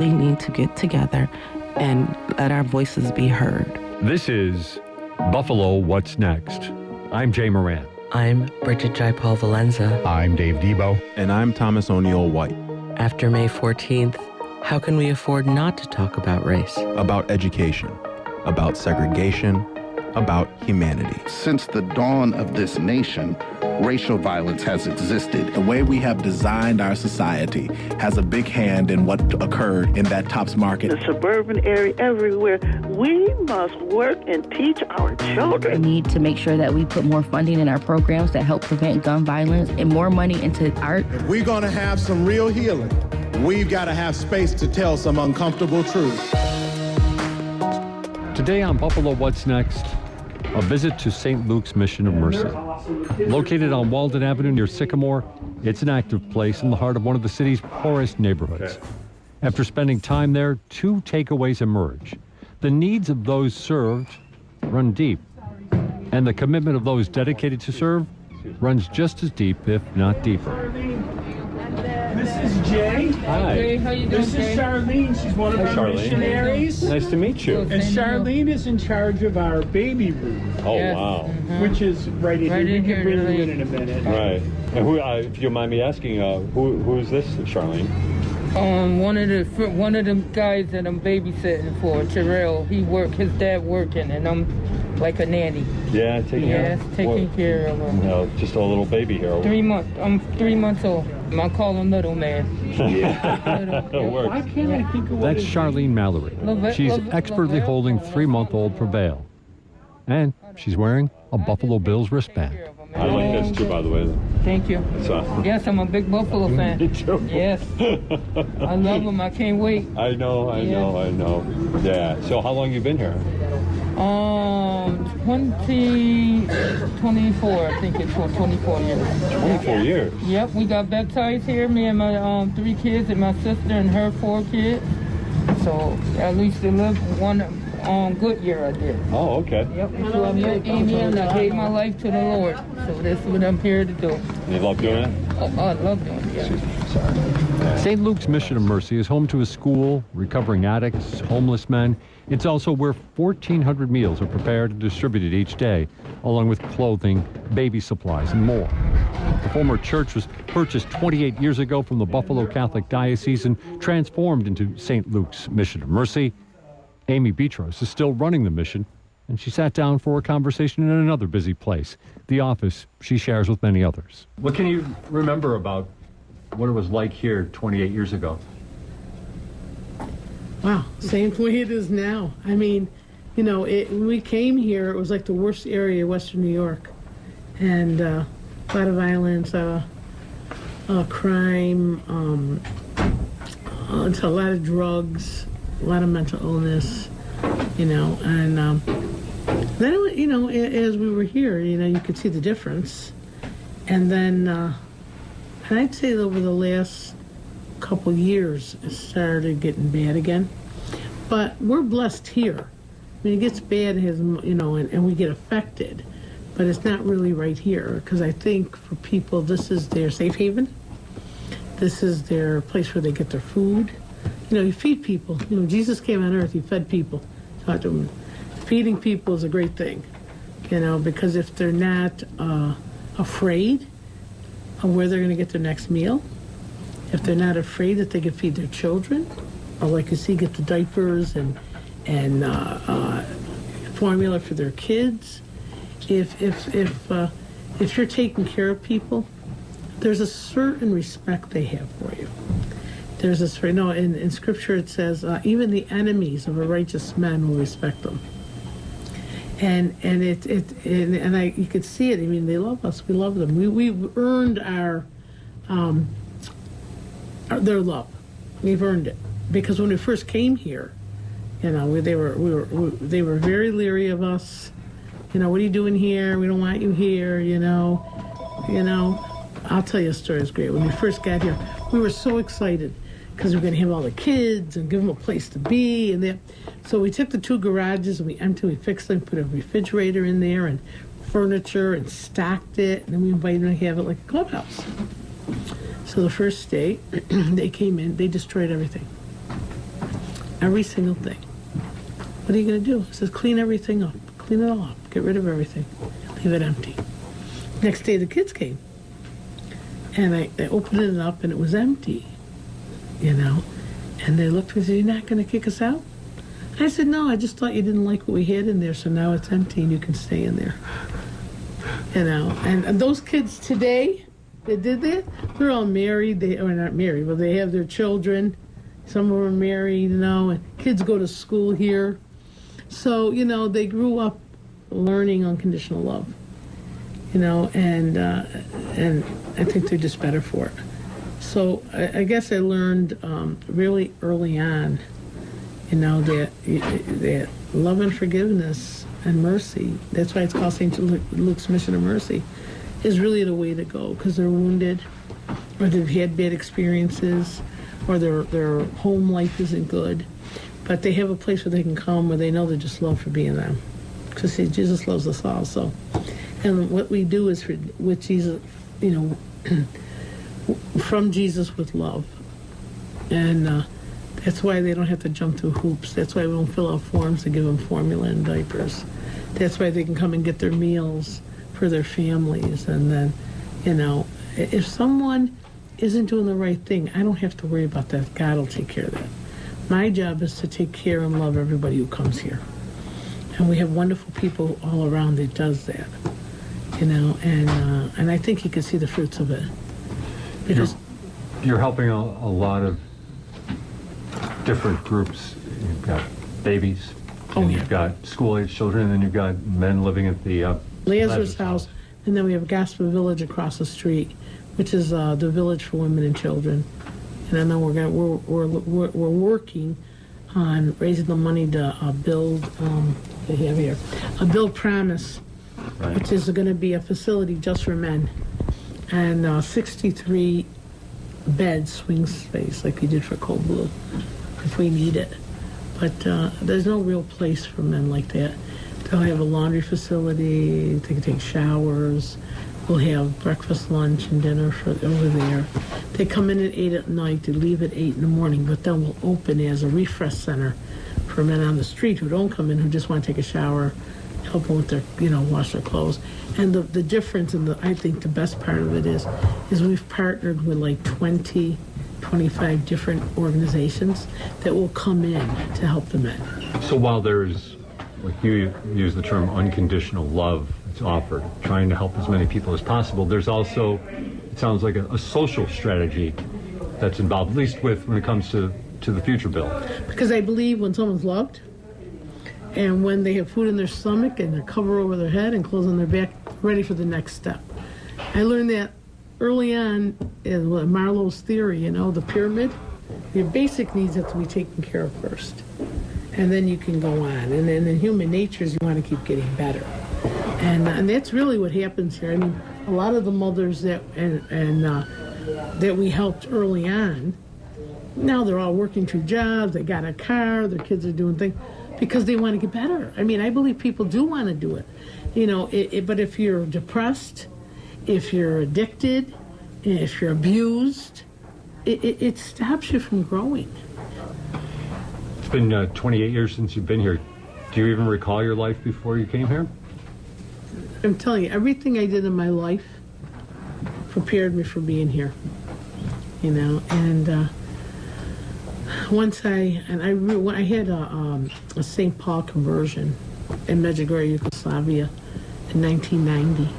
really need to get together and let our voices be heard. This is Buffalo What's Next. I'm Jay Moran. I'm Bridget Jaipal Valenza. I'm Dave Debo. And I'm Thomas O'Neill White. After May 14th, how can we afford not to talk about race? About education, about segregation, about humanity. Since the dawn of this nation, racial violence has existed. The way we have designed our society has a big hand in what occurred in that Tops Market. The suburban area, everywhere. We must work and teach our children. We need to make sure that we put more funding in our programs that help prevent gun violence and more money into art. If we're going to have some real healing, we've got to have space to tell some uncomfortable truths. Today on Buffalo What's Next, a visit to St. Luke's Mission of Mercy. Located on Walden Avenue near Sycamore, it's an active place in the heart of one of the city's poorest neighborhoods. After spending time there, two takeaways emerge. The needs of those served run deep, and the commitment of those dedicated to serve runs just as deep, if not deeper. This is Jay. Hi. Hey, how you doing, this is Charlene. She's one of our missionaries. Nice to meet you. And Charlene is in charge of our baby room. Oh, yes. Wow. Which is right in here. We can bring you in a minute. Right. And who, if you don't mind me asking, who is this, Charlene? One of the guys that I'm babysitting for, Terrell. His dad working, and I'm like a nanny. Yeah, taking care of him. Just a little baby here. 3 months. I'm 3 months old. I call him little man. Why can't I think of what That's Charlene Mallory. She's expertly holding 3-month-old Prevail. And she's wearing a Buffalo Bills wristband. I like this too, by the way. Thank you. Yes, I'm a big Buffalo fan. Me too. Yes. I love them. I can't wait. I know. Yeah. So how long you been here? 24, I think it's for 24 years. 24 years? Yep, we got baptized here, me and my 3 kids and my sister and her 4 kids. So at least they lived one good year I did. Oh, okay. Yep, so I met Amy and I gave my life to the Lord. So that's what I'm here to do. You love doing it? Oh, I love doing it, yeah. Sorry. St. Luke's Mission of Mercy is home to a school, recovering addicts, homeless men. It's also where 1,400 meals are prepared and distributed each day, along with clothing, baby supplies, and more. The former church was purchased 28 years ago from the Buffalo Catholic Diocese and transformed into St. Luke's Mission of Mercy. Amy Betros is still running the mission, and she sat down for a conversation in another busy place, the office she shares with many others. What can you remember about what it was like here 28 years ago? Wow, same way it is now. I mean, when we came here, it was like the worst area of Western New York. And a lot of violence, crime, it's a lot of drugs, a lot of mental illness, and then, as we were here, you could see the difference. And then, and I'd say over the last couple years, it started getting bad again. But we're blessed here. I mean, it gets bad, and we get affected, but it's not really right here, because I think for people, this is their safe haven. This is their place where they get their food. You feed people. Jesus came on earth, he fed people. Taught them. Feeding people is a great thing, because if they're not afraid of where they're going to get their next meal, if they're not afraid that they can feed their children, or like you see, get the diapers and formula for their kids, if you're taking care of people, there's a certain respect they have for you. There's this, in Scripture it says, even the enemies of a righteous man will respect them. And you could see it. I mean, they love us. We love them. We've earned their love. We've earned it, because when we first came here, they were very leery of us. What are you doing here? We don't want you here. I'll tell you a story. It's great. When we first got here, we were so excited because we were going to have all the kids and give them a place to be. So we took the 2 garages and we fixed them, put a refrigerator in there and furniture and stocked it. And then we invited them to have it like a clubhouse. So the first day, they came in, they destroyed everything. Every single thing. What are you going to do? He says, clean everything up. Clean it all up. Get rid of everything. Leave it empty. Next day, the kids came. And I opened it up, and it was empty, you know. And they looked at me and said, you're not going to kick us out? I said, no, I just thought you didn't like what we had in there, so now it's empty and you can stay in there. You know, and those kids today that did that, they're all married. They are not married, but they have their children. Some of them are married, you know, and kids go to school here. So, you know, they grew up learning unconditional love, you know, and I think they're just better for it. So I guess I learned really early on, you know, that love and forgiveness and mercy, that's why it's called St. Luke's Mission of Mercy, is really the way to go, because they're wounded, or they've had bad experiences, or their home life isn't good, but they have a place where they can come where they know they're just loved for being them. Because Jesus loves us all. So, and what we do is with Jesus, you know, from Jesus with love. And that's why they don't have to jump through hoops. That's why we don't fill out forms to give them formula and diapers. That's why they can come and get their meals for their families. And then, you know, if someone isn't doing the right thing, I don't have to worry about that. God will take care of that. My job is to take care and love everybody who comes here. And we have wonderful people all around that does that, you know, and I think you can see the fruits of it. Because you're helping a lot of different groups. You've got babies, and you've got school-age children, and then you've got men living at the Lazarus House, and then we have Gospel Village across the street, which is the village for women and children. And I know we're working on raising the money to build. They have here a Build Promise, right, which is going to be a facility just for men, and 63 bed swing space like we did for Cold Blue, if we need it. But there's no real place for men like that. They'll have a laundry facility. They can take showers. We'll have breakfast, lunch, and dinner over there. They come in at 8 at night. They leave at 8 in the morning. But then we'll open as a refresh center for men on the street who don't come in, who just want to take a shower, help them with their, you know, wash their clothes. And the difference, and I think the best part of it is we've partnered with like 20, 25 different organizations that will come in to help the men. So while there's, like you use the term unconditional love, it's offered, trying to help as many people as possible, there's also, it sounds like a social strategy that's involved, at least when it comes to the future bill. Because I believe when someone's loved, and when they have food in their stomach and their cover over their head and clothes on their back, ready for the next step. I learned that early on in Marlowe's theory, you know, the pyramid. Your basic needs have to be taken care of first, and then you can go on. And then in human nature is you want to keep getting better. And that's really what happens here. I mean, a lot of the mothers that we helped early on, now they're all working 2 jobs, they got a car, their kids are doing things, because they want to get better. I mean, I believe people do want to do it. You know, but if you're depressed, if you're addicted, if you're abused, it stops you from growing. It's been 28 years since you've been here. Do you even recall your life before you came here? I'm telling you, everything I did in my life prepared me for being here. You know, and once I had a St. Paul conversion in Medjugorje, Yugoslavia in 1990.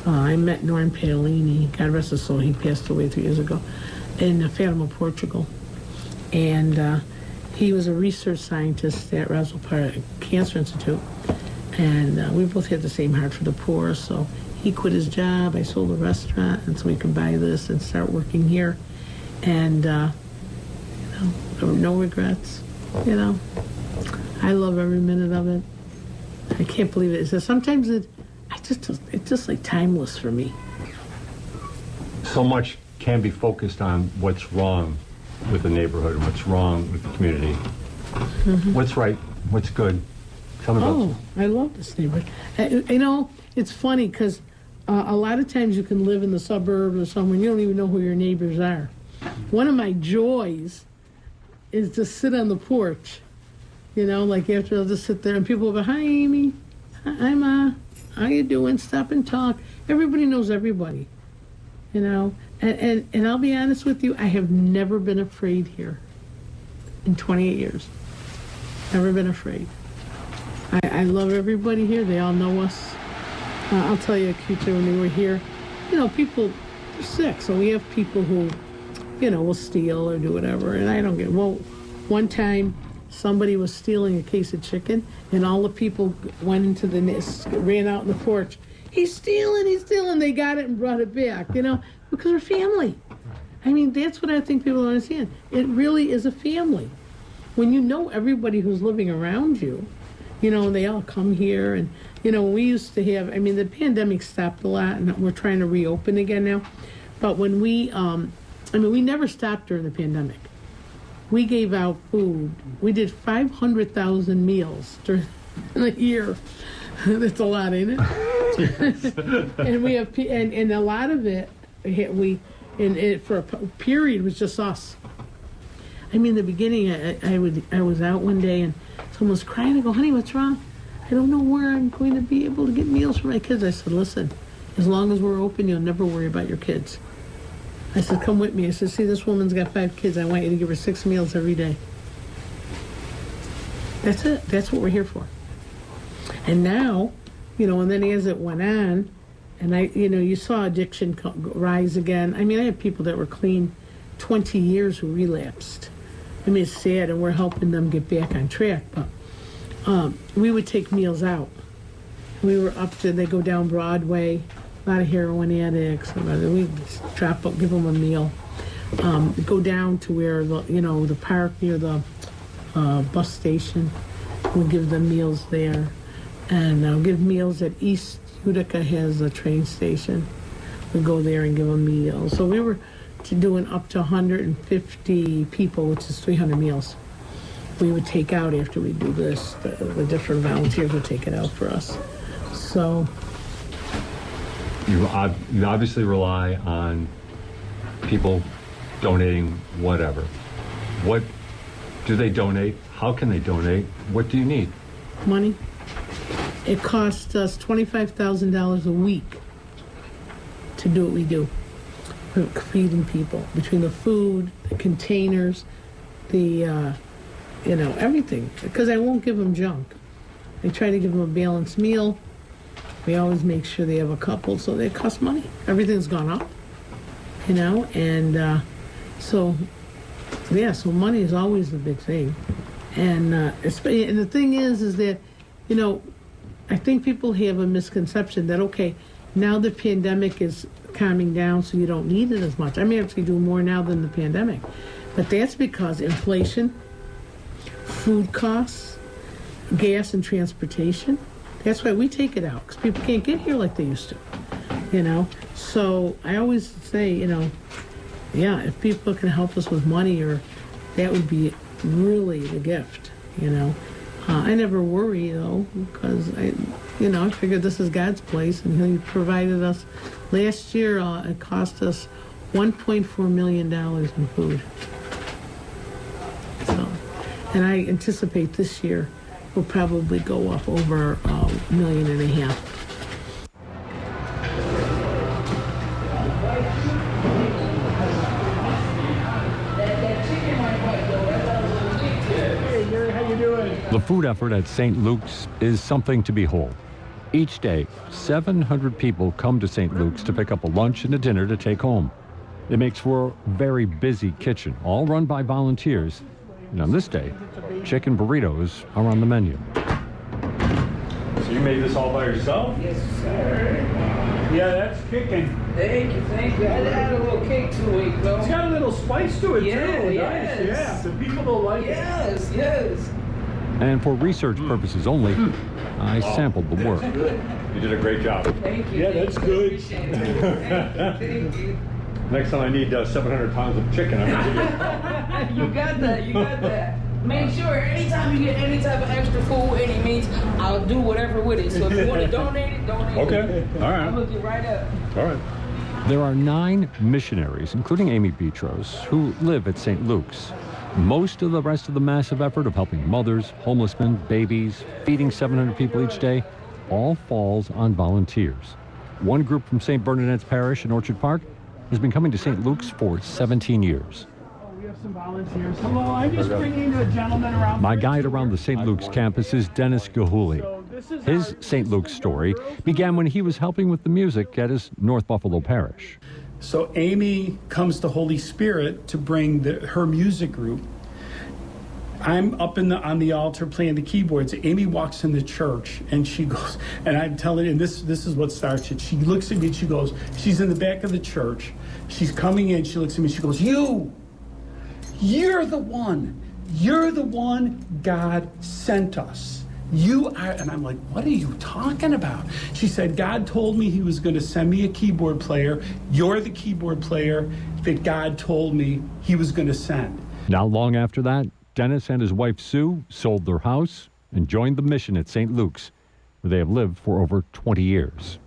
I met Norm Paolini, God rest his soul, he passed away 3 years ago, in Fatima, Portugal. And he was a research scientist at Roswell Park Cancer Institute. And we both had the same heart for the poor, so he quit his job, I sold a restaurant, and so we could buy this and start working here. And, you know, there were no regrets, you know. I love every minute of it. I can't believe it. So sometimes it's just like timeless for me. So much can be focused on what's wrong with the neighborhood and what's wrong with the community. Mm-hmm. What's right, what's good. Tell me about this. I love this neighborhood. You know, it's funny because a lot of times you can live in the suburbs or somewhere and you don't even know who your neighbors are. One of my joys is to sit on the porch. You know, like after I'll just sit there and people will go, "Hi, Amy. Hi, Ma. How you doing? Stop and talk." Everybody knows everybody. You know, and I'll be honest with you, I have never been afraid here in 28 years. Never been afraid. I love everybody here. They all know us. I'll tell you a cute thing when we were here. You know, people are sick, so we have people who, you know, will steal or do whatever, and I don't get. Well, one time somebody was stealing a case of chicken, and all the people went into the nest, ran out in the porch. He's stealing, he's stealing. They got it and brought it back, you know, because we're family. I mean, that's what I think people don't understand. It really is a family. When you know everybody who's living around you, you know, they all come here. And, you know, we used to have, I mean, the pandemic stopped a lot, and we're trying to reopen again now. But when we, we never stopped during the pandemic. We gave out food. We did 500,000 meals during a year. That's a lot, ain't it? And we have, and a lot of it, for a period, was just us. I mean, in the beginning, I was out one day and someone was crying. I go, "Honey, what's wrong?" "I don't know where I'm going to be able to get meals for my kids." I said, "Listen, as long as we're open, you'll never worry about your kids." I said, "Come with me." I said, "See, this woman's got 5 kids. I want you to give her 6 meals every day." That's it. That's what we're here for. And now, you know, and then as it went on, and you saw addiction rise again. I mean, I have people that were clean 20 years who relapsed. I mean, it's sad, and we're helping them get back on track. But we would take meals out. We were they go down Broadway, a lot of heroin addicts. We give them a meal. Go down to where the park near the bus station. We give them meals there, and give meals at East Utica has a train station. We go there and give them meals. So we were doing up to 150 people, which is 300 meals. We would take out after we do this. The different volunteers would take it out for us. So you obviously rely on people donating whatever. What do they donate? How can they donate? What do you need? Money. It costs us $25,000 a week to do what we do. Feeding people, between the food, the containers, the everything, because I won't give them junk. I try to give them a balanced meal. We always make sure they have a couple, so they cost money. Everything's gone up, and so money is always the big thing. And the thing is that, I think people have a misconception that, okay, now the pandemic is calming down, so you don't need it as much. I may actually do more now than the pandemic. But that's because inflation, food costs, gas and transportation. That's why we take it out, because people can't get here like they used to, So I always say, if people can help us with money, that would be really the gift, I never worry, though, because I figure this is God's place, and He provided us. Last year, it cost us $1.4 million in food. So, and I anticipate this year will probably go up over $1.5 million. The food effort at St. Luke's is something to behold. Each day, 700 people come to St. Luke's to pick up a lunch and a dinner to take home. It makes for a very busy kitchen, all run by volunteers. And on this day, chicken burritos are on the menu. So you made this all by yourself? Yes, sir. Yeah, that's kicking. Thank you. I add a little cake to it, though. It's got a little spice to it, too. Yes. Nice, yeah. The people don't like it. Yes. And for research purposes only, I sampled the work. Good. You did a great job. Thank you. Yeah, that's good. Appreciate it. Thank you. Next time I need 700 pounds of chicken, I'm going to give you. You got that. Make sure anytime you get any type of extra food, any meats, I'll do whatever with it. So if you want to donate it, donate it. Okay, all right. I'll look it right up. All right. There are 9 missionaries, including Amy Betros, who live at St. Luke's. Most of the rest of the massive effort of helping mothers, homeless men, babies, feeding 700 people each day, all falls on volunteers. One group from St. Bernadette's Parish in Orchard Park has been coming to St. Luke's for 17 years. We have some volunteers. Hello, I'm just bringing a gentleman around. My guide around the St. Luke's campus is Dennis Gahuli. His St. Luke's story began when he was helping with the music at his North Buffalo parish. So Amy comes to Holy Spirit to bring her music group. I'm up on the altar playing the keyboards. Amy walks in the church and she goes, and I'm telling you, and this is what starts it. She looks at me and she goes, she's in the back of the church. She's coming in, she looks at me, she goes, you're the one God sent us. You are, and I'm like, what are you talking about? She said, God told me he was going to send me a keyboard player. You're the keyboard player that God told me he was going to send. Not long after that, Dennis and his wife Sue sold their house and joined the mission at St. Luke's, where they have lived for over 20 years.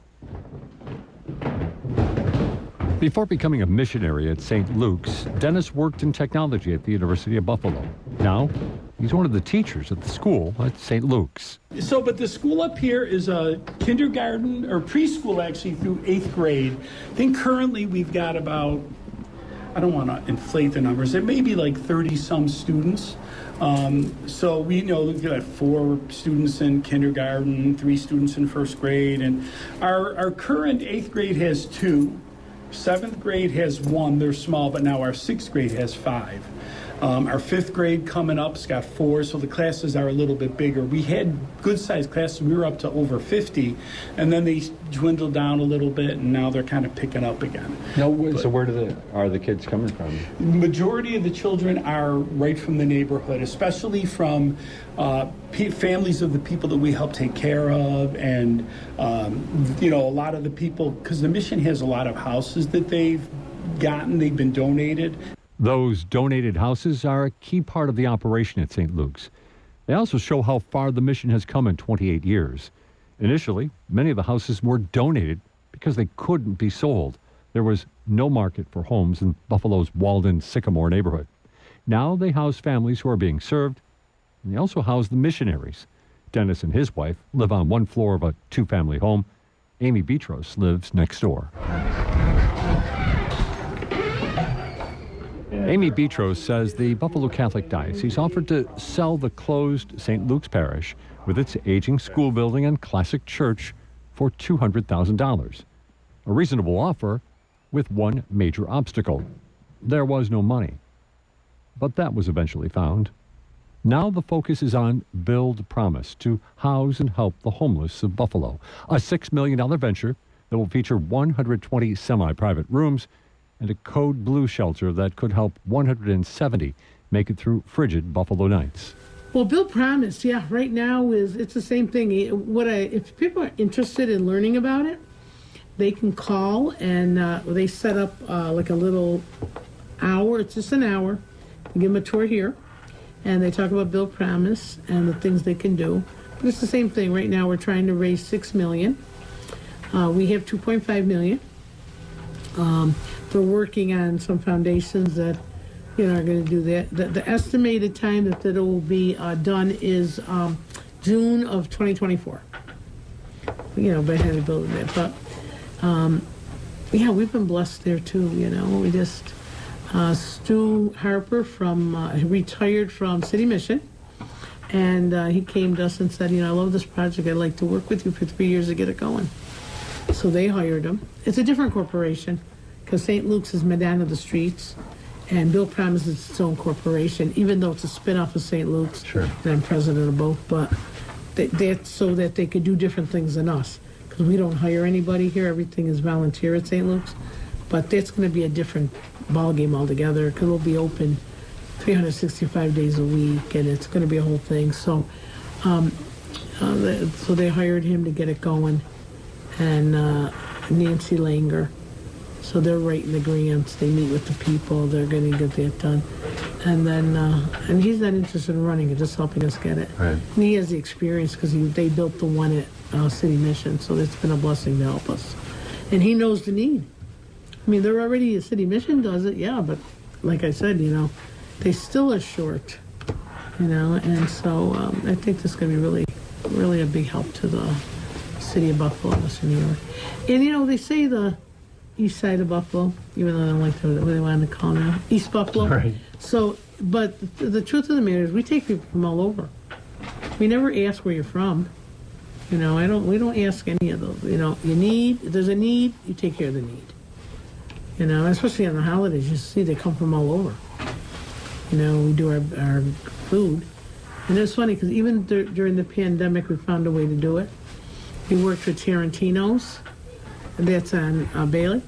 Before becoming a missionary at St. Luke's, Dennis worked in technology at the University of Buffalo. Now, he's one of the teachers at the school at St. Luke's. So, but the school up here is a kindergarten, or preschool actually, through 8th grade. I think currently we've got about, I don't want to inflate the numbers, it may be like 30-some students. So we know we've got 4 students in kindergarten, 3 students in 1st grade, and our current 8th grade has 2. 7th grade has 1, they're small, but now our 6th grade has 5. Our 5th grade coming up's got 4, so the classes are a little bit bigger. We had good-sized classes. We were up to over 50, and then they dwindled down a little bit, and now they're kind of picking up again. So where are the kids coming from? The majority of the children are right from the neighborhood, especially from families of the people that we help take care of, and a lot of the people, because the mission has a lot of houses that they've been donated. Those donated houses are a key part of the operation at St. Luke's. They also show how far the mission has come in 28 years. Initially, many of the houses were donated because they couldn't be sold. There was no market for homes in Buffalo's Walden-Sycamore neighborhood. Now they house families who are being served, and they also house the missionaries. Dennis and his wife live on one floor of a 2-family home. Amy Betros lives next door. Amy Betros says the Buffalo Catholic Diocese offered to sell the closed St. Luke's Parish with its aging school building and classic church for $200,000. A reasonable offer with one major obstacle. There was no money. But that was eventually found. Now the focus is on Build Promise to house and help the homeless of Buffalo, a $6 million venture that will feature 120 semi-private rooms and a code blue shelter that could help 170 make it through frigid Buffalo nights. Well, Build Promise, yeah, right now it's the same thing. If people are interested in learning about it, they can call and they set up like a little hour. It's just an hour. We give them a tour here, and they talk about Build Promise and the things they can do. But it's the same thing. Right now we're trying to raise $6 million. We have $2.5 million. They're working on some foundations that, are going to do that. The estimated time that it will be done is June of 2024. By having building it. But, we've been blessed there too, We just, Stu Harper retired from City Mission, and he came to us and said, I love this project. I'd like to work with you for 3 years to get it going. So they hired him. It's a different corporation, because St. Luke's is Madonna of the Streets, and Build Promise is its own corporation, even though it's a spin-off of St. Luke's. Sure. And I'm president of both, but that's so that they could do different things than us, because we don't hire anybody here. Everything is volunteer at St. Luke's. But that's going to be a different ballgame altogether, because we'll be open 365 days a week, and it's going to be a whole thing. So, so they hired him to get it going, and Nancy Langer. So they're writing the grants. They meet with the people. They're going to get that done. And then, and he's not interested in running it, just helping us get it. Right. And he has the experience because they built the one at City Mission, so it's been a blessing to help us. And he knows the need. I mean, they're already, City Mission does it, yeah, but like I said, they still are short, and so I think this is going to be really, really a big help to the city of Buffalo, Western New York. And, they say the east side of Buffalo, even though I don't like what they want to call now, East Buffalo. Right. So, but the truth of the matter is we take people from all over. We never ask where you're from. We don't ask any of those. If there's a need, you take care of the need. Especially on the holidays, you see they come from all over. We do our food. And it's funny because even during the pandemic, we found a way to do it. We worked with Tarantino's, that's on Bailey,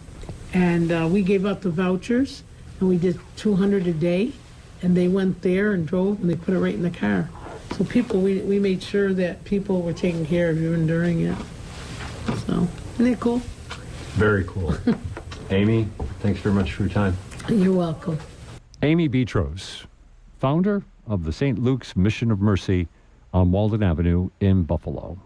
and we gave out the vouchers, and we did 200 a day, and they went there and drove, and they put it right in the car. So we made sure that people were taken care of even during it. So, isn't that cool? Very cool. Amy, thanks very much for your time. You're welcome. Amy Betros, founder of the St. Luke's Mission of Mercy on Walden Avenue in Buffalo.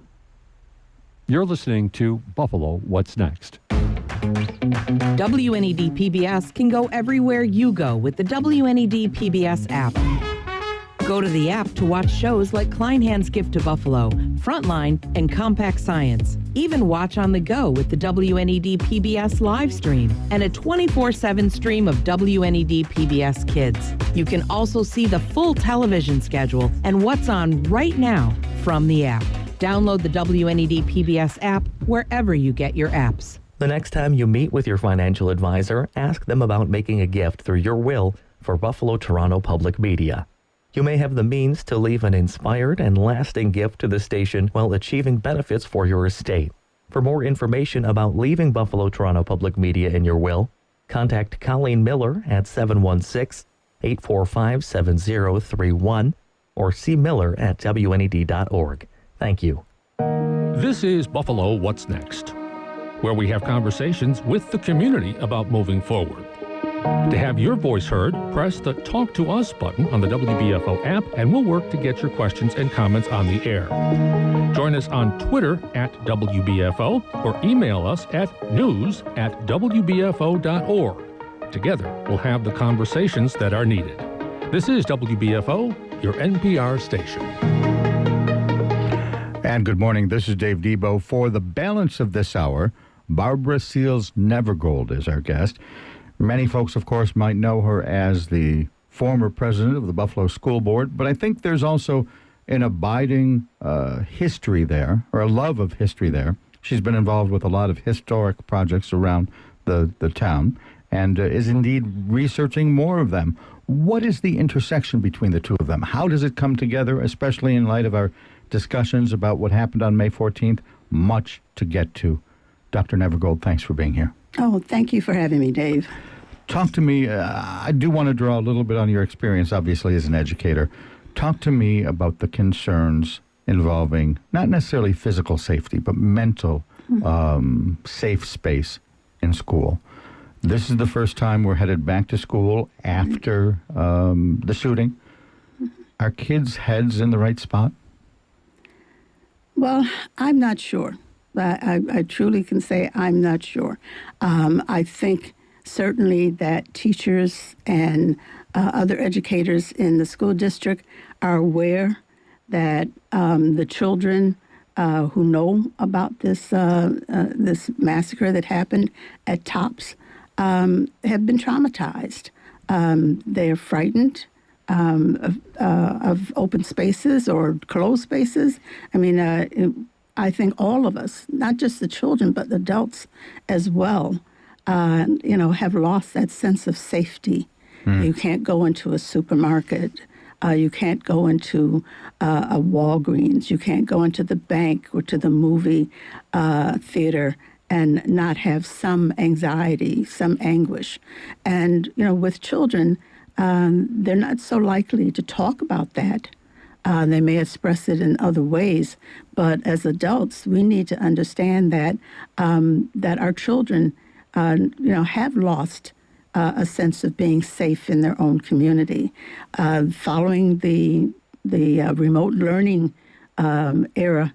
You're listening to Buffalo What's Next. WNED PBS can go everywhere you go with the WNED PBS app. Go to the app to watch shows like Kleinhand's Gift to Buffalo, Frontline, and Compact Science. Even watch on the go with the WNED PBS live stream and a 24/7 stream of WNED PBS Kids. You can also see the full television schedule and what's on right now from the app. Download the WNED PBS app wherever you get your apps. The next time you meet with your financial advisor, ask them about making a gift through your will for Buffalo Toronto Public Media. You may have the means to leave an inspired and lasting gift to the station while achieving benefits for your estate. For more information about leaving Buffalo Toronto Public Media in your will, contact Colleen Miller at 716-845-7031 or cmiller@wned.org. Thank you. This is Buffalo What's Next, where we have conversations with the community about moving forward. To have your voice heard, press the Talk to Us button on the WBFO app, and we'll work to get your questions and comments on the air. Join us on Twitter at WBFO or email us at news@wbfo.org. Together, we'll have the conversations that are needed. This is WBFO, your NPR station. And good morning. This is Dave Debo. For the balance of this hour, Barbara Seals Nevergold is our guest. Many folks, of course, might know her as the former president of the Buffalo School Board, but I think there's also an abiding history there, or a love of history there. She's been involved with a lot of historic projects around the town and is indeed researching more of them. What is the intersection between the two of them? How does it come together, especially in light of our discussions about what happened on May 14th? Much to get to. Dr. Nevergold, thanks for being here. Oh, thank you for having me, Dave. Talk to me. I do want to draw a little bit on your experience, obviously, as an educator. Talk to me about the concerns involving not necessarily physical safety, but mental safe space in school. This is the first time we're headed back to school after the shooting. Are kids' heads in the right spot? Well, I'm not sure. I truly can say I'm not sure. I think certainly that teachers and other educators in the school district are aware that the children who know about this massacre that happened at Tops have been traumatized. They're frightened of open spaces or closed spaces. I mean, I think all of us, not just the children, but the adults as well, have lost that sense of safety. You can't go into a supermarket. You can't go into a Walgreens. You can't go into the bank or to the movie theater and not have some anxiety, some anguish. And, with children, they're not so likely to talk about that. They may express it in other ways, but as adults, we need to understand that that our children, have lost a sense of being safe in their own community. Following the remote learning era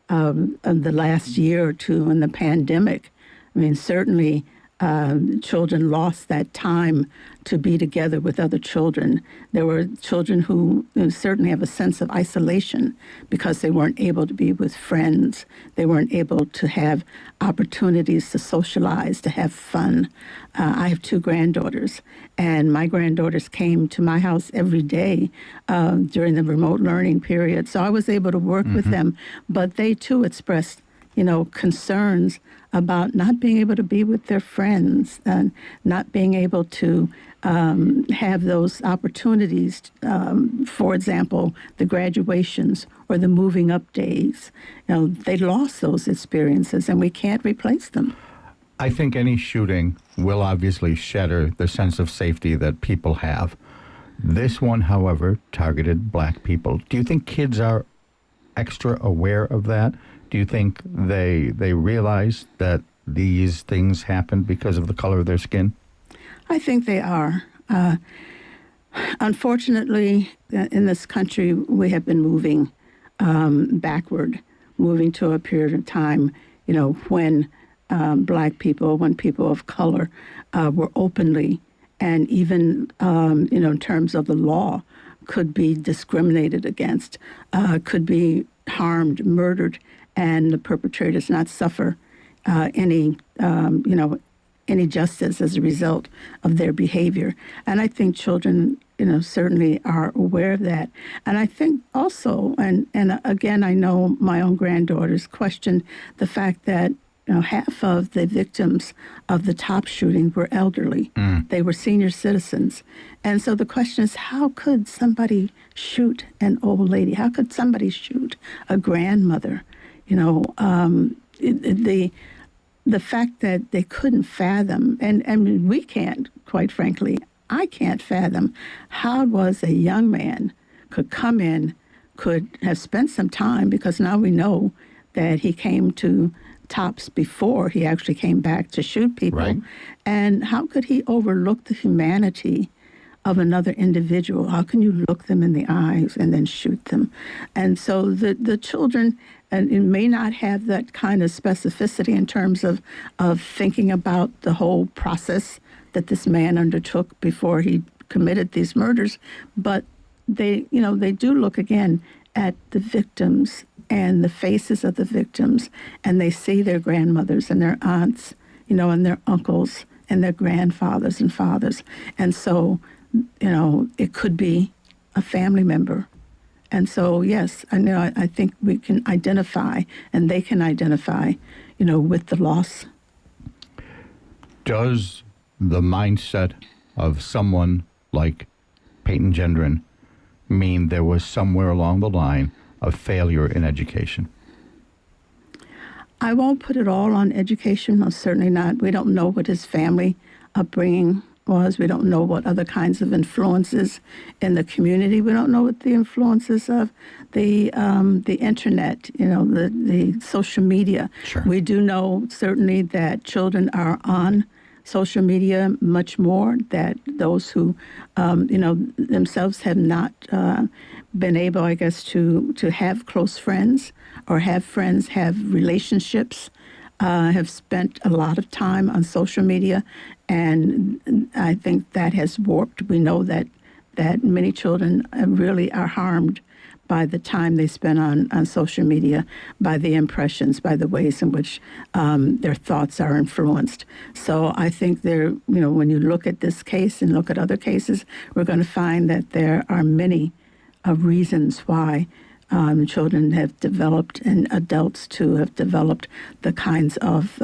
of the last year or two in the pandemic, I mean, certainly children lost that time to be together with other children. There were children who certainly have a sense of isolation because they weren't able to be with friends. They weren't able to have opportunities to socialize, to have fun. I have 2 granddaughters, and my granddaughters came to my house every day during the remote learning period. So I was able to work with them, but they too expressed concerns about not being able to be with their friends and not being able to have those opportunities, for example, the graduations or the moving up days. They lost those experiences, and we can't replace them. I think any shooting will obviously shatter the sense of safety that people have. This one, however, targeted black people. Do you think kids are extra aware of that? Do you think they realize that these things happen because of the color of their skin? I think they are. Unfortunately, in this country, we have been moving backward, moving to a period of time, when black people, when people of color were openly and even, in terms of the law, could be discriminated against, could be harmed, murdered, and the perpetrators not suffer any justice as a result of their behavior. And I think children, certainly are aware of that. And I think also, and again, I know my own granddaughters question the fact that half of the victims of the top shooting were elderly. They were senior citizens. And so the question is, how could somebody shoot an old lady? How could somebody shoot a grandmother? The fact that they couldn't fathom, and we can't, quite frankly, I can't fathom how it was a young man could come in, could have spent some time, because now we know that he came to Tops before he actually came back to shoot people. Right. And how could he overlook the humanity of another individual? How can you look them in the eyes and then shoot them? And so the children, and it may not have that kind of specificity in terms of thinking about the whole process that this man undertook before he committed these murders, but they do look again at the victims and the faces of the victims, and they see their grandmothers and their aunts, and their uncles and their grandfathers and fathers. And so, it could be a family member. And so, yes, I think we can identify, and they can identify, with the loss. Does the mindset of someone like Peyton Gendron mean there was somewhere along the line of failure in education? I won't put it all on education, most certainly not. We don't know what his family upbringing was. We don't know what other kinds of influences in the community. We don't know what the influences of the internet, the social media. Sure. We do know certainly that children are on social media much more, that those who, themselves have not been able, I guess, to have close friends or have friends, have relationships, have spent a lot of time on social media. And I think that has warped. We know that many children really are harmed by the time they spend on social media, by the impressions, by the ways in which their thoughts are influenced. So I think when you look at this case and look at other cases, we're going to find that there are many reasons why children have developed, and adults too have developed, the kinds of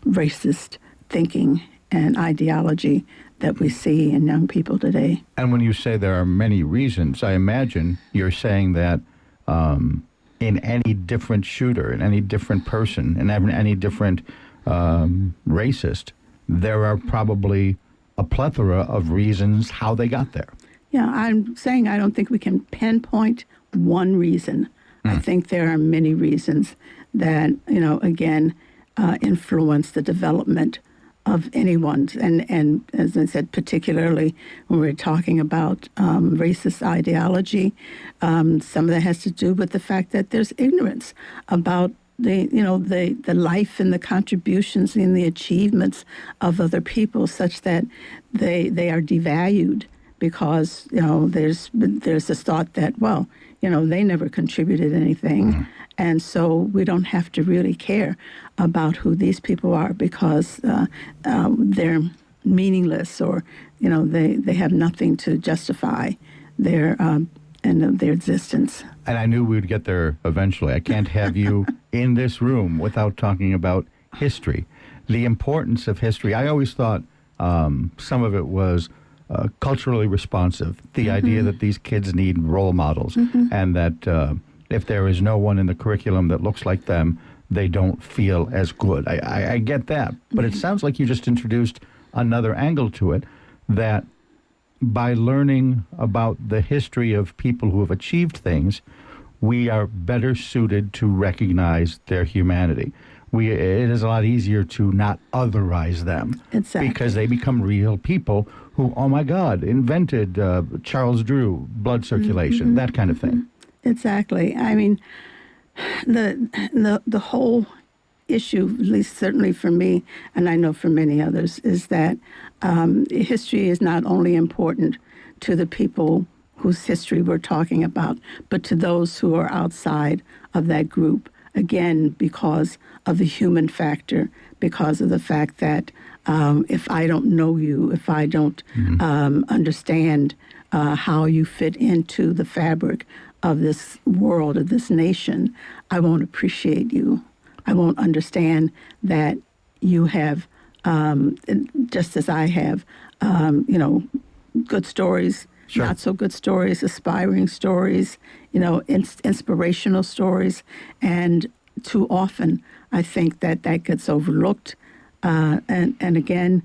racist thinking and ideology that we see in young people today. And when you say there are many reasons, I imagine you're saying that in any different shooter, in any different person, in any different racist, there are probably a plethora of reasons how they got there. Yeah, I'm saying I don't think we can pinpoint one reason. I think there are many reasons that, again, influence the development of anyone's. And as I said, particularly when we're talking about racist ideology, some of that has to do with the fact that there's ignorance about the life and the contributions and the achievements of other people, such that they are devalued because there's this thought that, well, they never contributed anything, and so we don't have to really care about who these people are because they're meaningless, or they have nothing to justify their their existence. And I knew we would get there eventually. I can't have you in this room without talking about history, the importance of history. I always thought some of it was culturally responsive, the idea that these kids need role models, and that if there is no one in the curriculum that looks like them, they don't feel as good. I get that, but it sounds like you just introduced another angle to it, that by learning about the history of people who have achieved things, we are better suited to recognize their humanity. It is a lot easier to not otherize them. Exactly. Because they become real people who, oh my God, invented Charles Drew, blood circulation, that kind of thing. Exactly. I mean, the whole issue, at least certainly for me, and I know for many others, is that history is not only important to the people whose history we're talking about, but to those who are outside of that group. Again, because of the human factor, because of the fact that if I don't know you, if I don't understand how you fit into the fabric of this world, of this nation, I won't appreciate you. I won't understand that you have, just as I have, good stories, not so good stories, aspiring stories, inspirational stories. And too often, I think that gets overlooked. And again,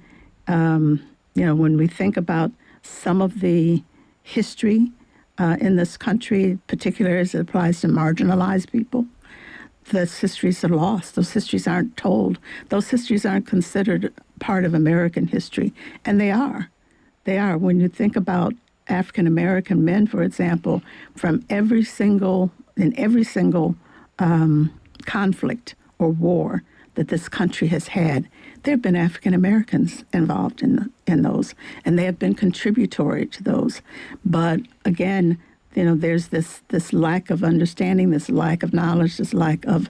when we think about some of the history in this country, particularly as it applies to marginalized people, those histories are lost. Those histories aren't told. Those histories aren't considered part of American history. And they are. They are. When you think about African American men, for example, from every single conflict or war that this country has had, there have been African Americans involved in those, and they have been contributory to those. But again, there's this lack of understanding, this lack of knowledge, this lack of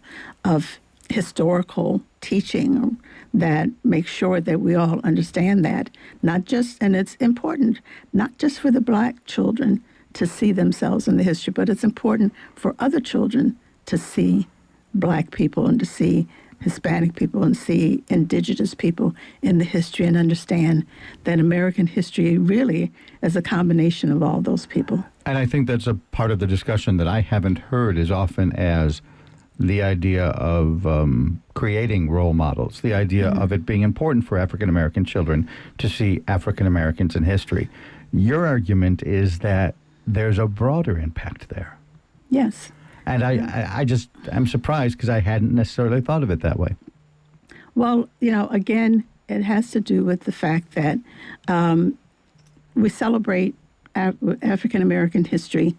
historical teaching that makes sure that we all understand that. And it's important, not just for the Black children to see themselves in the history, but it's important for other children to see Black people and to see Hispanic people and see Indigenous people in the history and understand that American history really is a combination of all those people. And I think that's a part of the discussion that I haven't heard as often as the idea of creating role models, the idea of it being important for African American children to see African Americans in history. Your argument is that there's a broader impact there. Yes. And I'm surprised because I hadn't necessarily thought of it that way. Well, again, it has to do with the fact that we celebrate African American history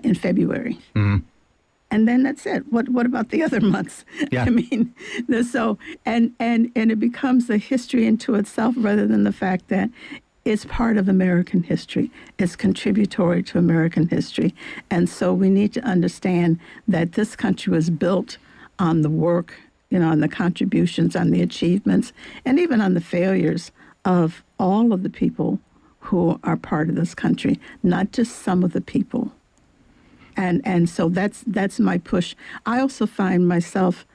in February. And then that's it. What about the other months? Yeah. I mean, and it becomes a history into itself rather than the fact that it's part of American history. It's contributory to American history. And so we need to understand that this country was built on the work, on the contributions, on the achievements, and even on the failures of all of the people who are part of this country, not just some of the people. And so that's my push. I also find myself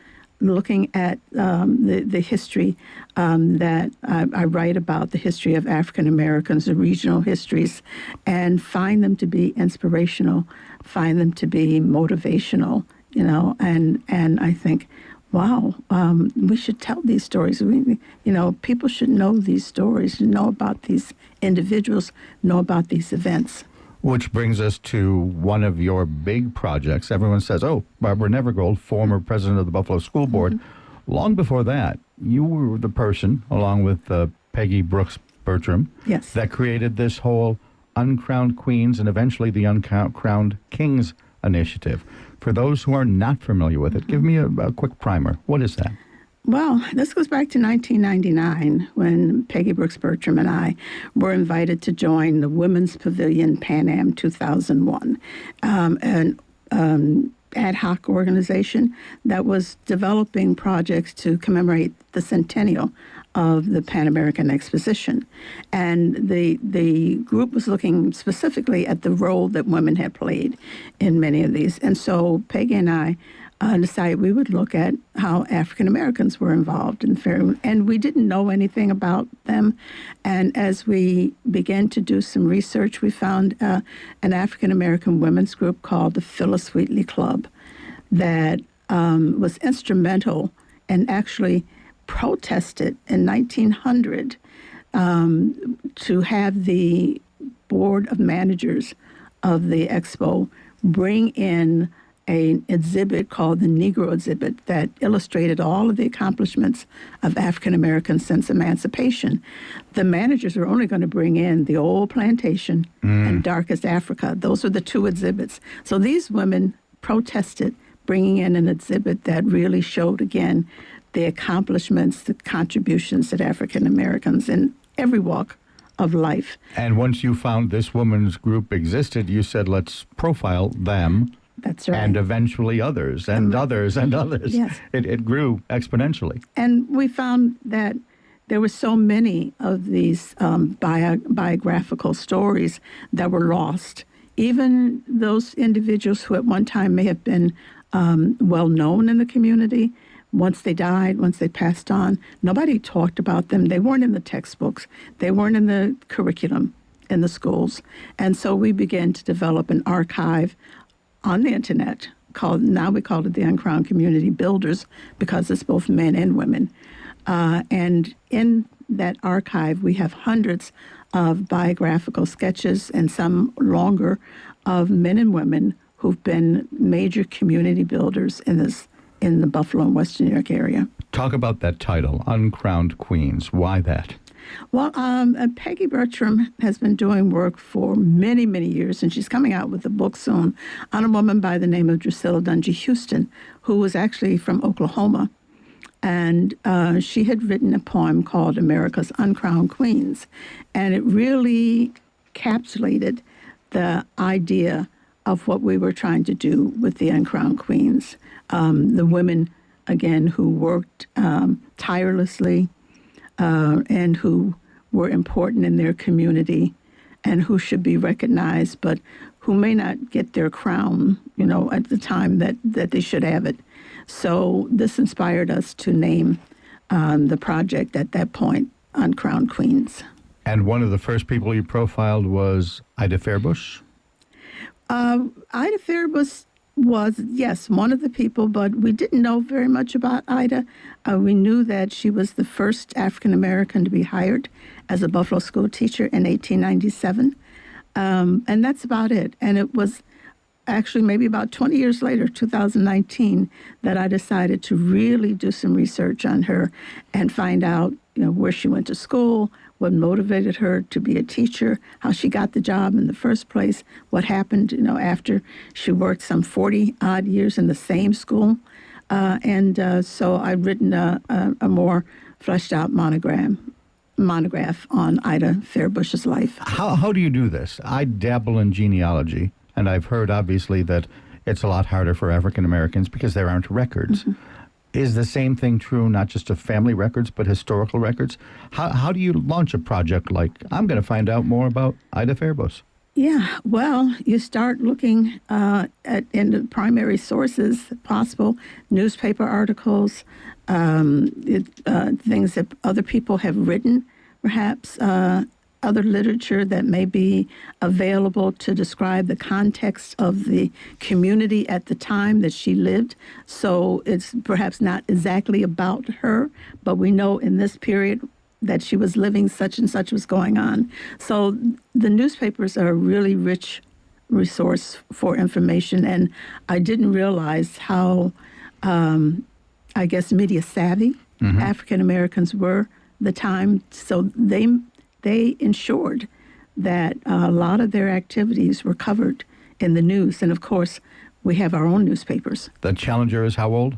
looking at the history that I write about, the history of African Americans, the regional histories, and find them to be inspirational, find them to be motivational, and I think, wow, we should tell these stories. People should know these stories, know about these individuals, know about these events. Which brings us to one of your big projects. Everyone says, oh, Barbara Nevergold, former president of the Buffalo School Board. Long before that, you were the person, along with Peggy Brooks Bertram, yes, that created this whole uncrowned queens and eventually the uncrowned kings initiative. For those who are not familiar with it, give me a quick primer. What is that? Well, this goes back to 1999 when Peggy Brooks Bertram and I were invited to join the Women's Pavilion Pan Am 2001, an ad hoc organization that was developing projects to commemorate the centennial of the Pan American Exposition. And the group was looking specifically at the role that women had played in many of these. And so Peggy and I decided we would look at how African Americans were involved in fair, and we didn't know anything about them. And as we began to do some research, we found an African American women's group called the Phyllis Wheatley Club that was instrumental and actually protested in 1900 to have the board of managers of the expo bring in an exhibit called the Negro exhibit that illustrated all of the accomplishments of African Americans since emancipation. The managers were only going to bring in the old plantation and Darkest Africa. Those were the two exhibits. So these women protested bringing in an exhibit that really showed again the accomplishments, the contributions that African Americans in every walk of life. And once you found this women's group existed, you said, let's profile them. That's right. And eventually others, and others, and others. Yes. It grew exponentially. And we found that there were so many of these biographical stories that were lost. Even those individuals who at one time may have been well known in the community, once they died, once they passed on, nobody talked about them. They weren't in the textbooks. They weren't in the curriculum in the schools. And so we began to develop an archive on the internet now we call it the Uncrowned Community Builders because it's both men and women. And in that archive, we have hundreds of biographical sketches and some longer of men and women who've been major community builders in the Buffalo and Western New York area. Talk about that title, Uncrowned Queens. Why that? Well, Peggy Bertram has been doing work for many, many years, and she's coming out with a book soon on a woman by the name of Drusilla Dungy Houston, who was actually from Oklahoma. And she had written a poem called America's Uncrowned Queens, and it really encapsulated the idea of what we were trying to do with the Uncrowned Queens. The women, again, who worked tirelessly, and who were important in their community and who should be recognized, but who may not get their crown, at the time that they should have it. So this inspired us to name the project at that point, Uncrowned Queens. And one of the first people you profiled was Ida Fairbush? Ida Fairbush was, yes, one of the people, but we didn't know very much about Ida. We knew that she was the first African-American to be hired as a Buffalo school teacher in 1897. And that's about it. And it was actually maybe about 20 years later, 2019, that I decided to really do some research on her and find out, where she went to school, what motivated her to be a teacher, how she got the job in the first place, what happened, after she worked some 40-odd years in the same school. So I've written a more fleshed-out monograph on Ida Fairbush's life. How do you do this? I dabble in genealogy, and I've heard, obviously, that it's a lot harder for African Americans because there aren't records. Mm-hmm. Is the same thing true not just of family records, but historical records? How do you launch a project like, I'm going to find out more about Ida Fairbush? Yeah, well, you start looking in the primary sources possible, newspaper articles, things that other people have written, perhaps other literature that may be available to describe the context of the community at the time that she lived. So it's perhaps not exactly about her, but we know in this period that she was living, such and such was going on. So the newspapers are a really rich resource for information, and I didn't realize how, media savvy African Americans were the time. So they ensured that a lot of their activities were covered in the news. And of course, we have our own newspapers. The Challenger is how old?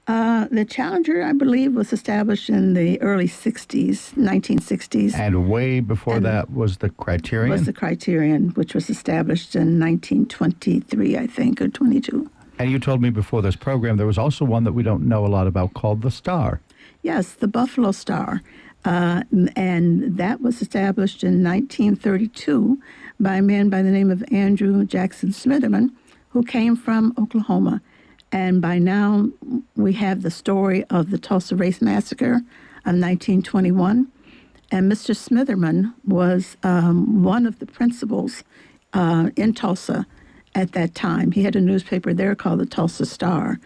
The Challenger, I believe, was established in the early 60s, 1960s. And way before that was the Criterion? Was the Criterion, which was established in 1923, I think, or 22. And you told me before this program there was also one that we don't know a lot about called the Star. Yes, the Buffalo Star. And that was established in 1932 by a man by the name of Andrew Jackson Smitherman, who came from Oklahoma. And by now, we have the story of the Tulsa Race Massacre of 1921. And Mr. Smitherman was one of the principals in Tulsa at that time. He had a newspaper there called the Tulsa Star.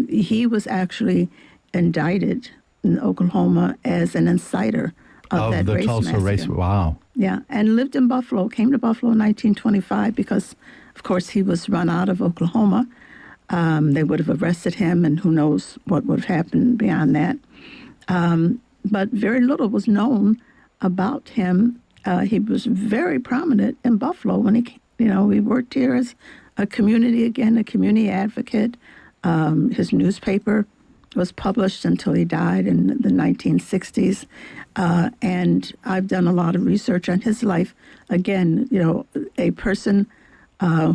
He was actually indicted in Oklahoma as an inciter of that the race Tulsa massacre. race. Wow. Yeah, and lived in Buffalo, came to Buffalo in 1925 because, of course, he was run out of Oklahoma. They would have arrested him, and who knows what would have happened beyond that. But very little was known about him. He was very prominent in Buffalo when he worked here as a community advocate. His newspaper was published until he died in the 1960s. And I've done a lot of research on his life. Again, a person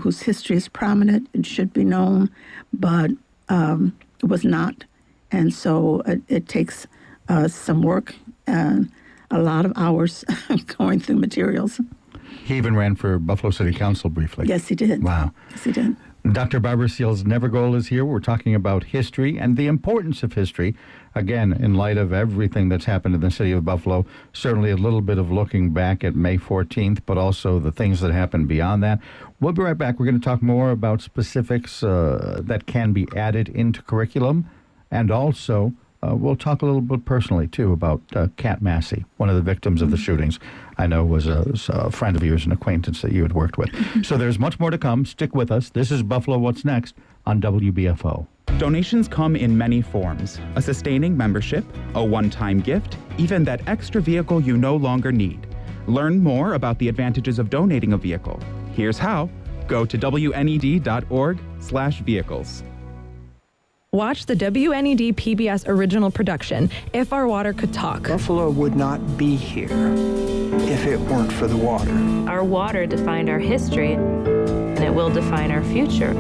whose history is prominent and should be known, but was not. And so it takes some work and a lot of hours going through materials. He even ran for Buffalo City Council briefly. Yes, he did. Wow. Yes, he did. Dr. Barbara Seals Nevergold is here. We're talking about history and the importance of history. Again, in light of everything that's happened in the city of Buffalo, certainly a little bit of looking back at May 14th, but also the things that happened beyond that. We'll be right back. We're going to talk more about specifics that can be added into curriculum. And also, we'll talk a little bit personally, too, about Kat Massey, one of the victims of the shootings. I know was a friend of yours, an acquaintance that you had worked with. So there's much more to come. Stick with us. This is Buffalo What's Next on WBFO. Donations come in many forms: a sustaining membership, a one-time gift, even that extra vehicle you no longer need. Learn more about the advantages of donating a vehicle. Here's how. Go to WNED.org/vehicles. Watch the WNED PBS original production, If Our Water Could Talk. Buffalo would not be here if it weren't for the water. Our water defined our history, and it will define our future.